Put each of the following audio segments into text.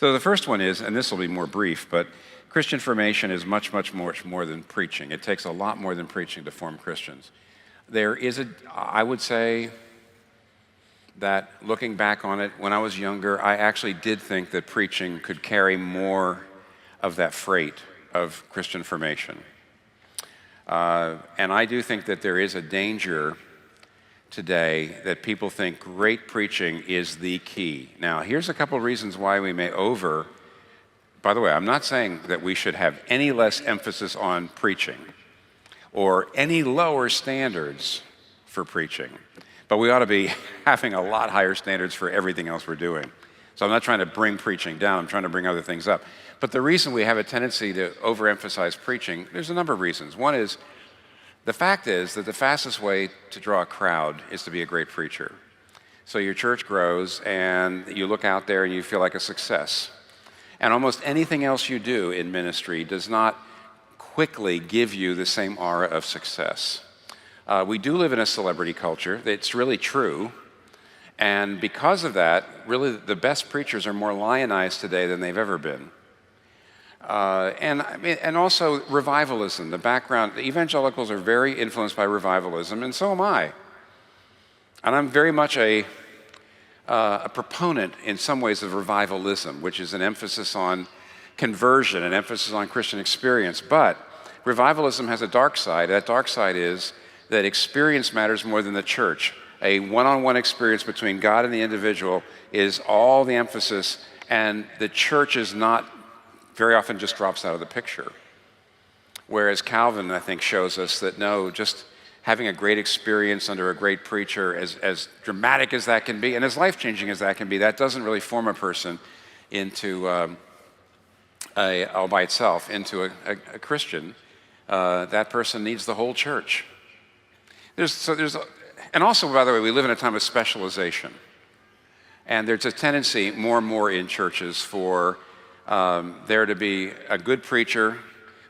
So the first one is, and this will be more brief, but Christian formation is much more than preaching. It takes a lot more than preaching to form Christians. I would say that looking back on it, when I was younger, I actually did think that preaching could carry more of that freight of Christian formation. And I do think that there is a danger today that people think great preaching is the key. Now, here's a couple of reasons why we may by the way, I'm not saying that we should have any less emphasis on preaching or any lower standards for preaching, but we ought to be having a lot higher standards for everything else we're doing. So I'm not trying to bring preaching down, I'm trying to bring other things up. But the reason we have a tendency to overemphasize preaching, there's a number of reasons. One is, the fact is that the fastest way to draw a crowd is to be a great preacher. So your church grows and you look out there and you feel like a success. And almost anything else you do in ministry does not quickly give you the same aura of success. We do live in a celebrity culture. It's really true. And because of that, really the best preachers are more lionized today than they've ever been. And also revivalism, the background. The evangelicals are very influenced by revivalism, and so am I. And I'm very much a proponent in some ways of revivalism, which is an emphasis on conversion, an emphasis on Christian experience. But revivalism has a dark side. That dark side is that experience matters more than the church. A one-on-one experience between God and the individual is all the emphasis, and the church is not, very often just drops out of the picture. Whereas Calvin, I think, shows us that no, just having a great experience under a great preacher, as dramatic as that can be, and as life-changing as that can be, that doesn't really form a person into, all by itself, into a Christian. That person needs the whole church. And also, by the way, we live in a time of specialization. And there's a tendency more and more in churches for there to be a good preacher,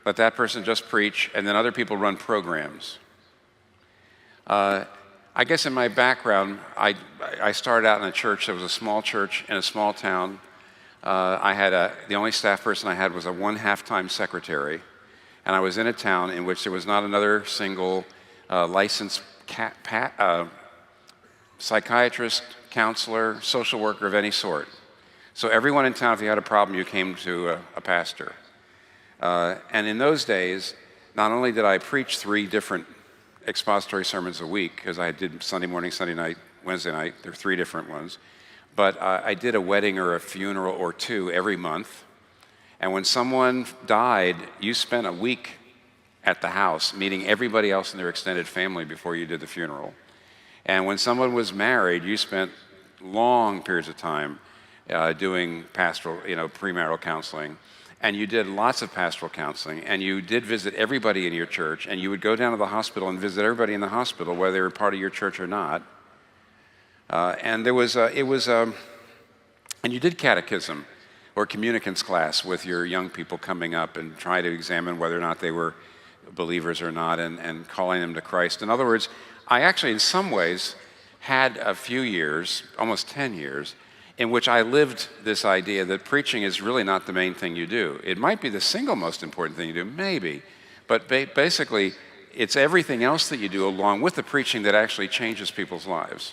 let that person just preach, and then other people run programs. I guess in my background, I started out in a church that was a small church in a small town. The only staff person I had was a one half-time secretary, and I was in a town in which there was not another single licensed psychiatrist, counselor, social worker of any sort. So everyone in town, if you had a problem, you came to a pastor. And in those days, not only did I preach 3 different expository sermons a week, because I did Sunday morning, Sunday night, Wednesday night, there were 3 different ones, but I did a wedding or a funeral or 2 every month. And when someone died, you spent a week at the house meeting everybody else in their extended family before you did the funeral. And when someone was married, you spent long periods of time doing pastoral, premarital counseling. And you did lots of pastoral counseling, and you did visit everybody in your church, and you would go down to the hospital and visit everybody in the hospital, whether they were part of your church or not. And you did catechism or communicants class with your young people coming up and try to examine whether or not they were believers or not, and calling them to Christ. In other words, I actually, in some ways, had a few years, almost 10 years, in which I lived this idea that preaching is really not the main thing you do. It might be the single most important thing you do, maybe, but basically, it's everything else that you do along with the preaching that actually changes people's lives.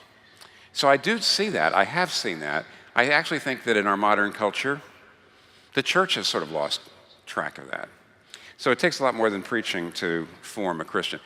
So I do see that. I have seen that. I actually think that in our modern culture, the church has sort of lost track of that. So it takes a lot more than preaching to form a Christian.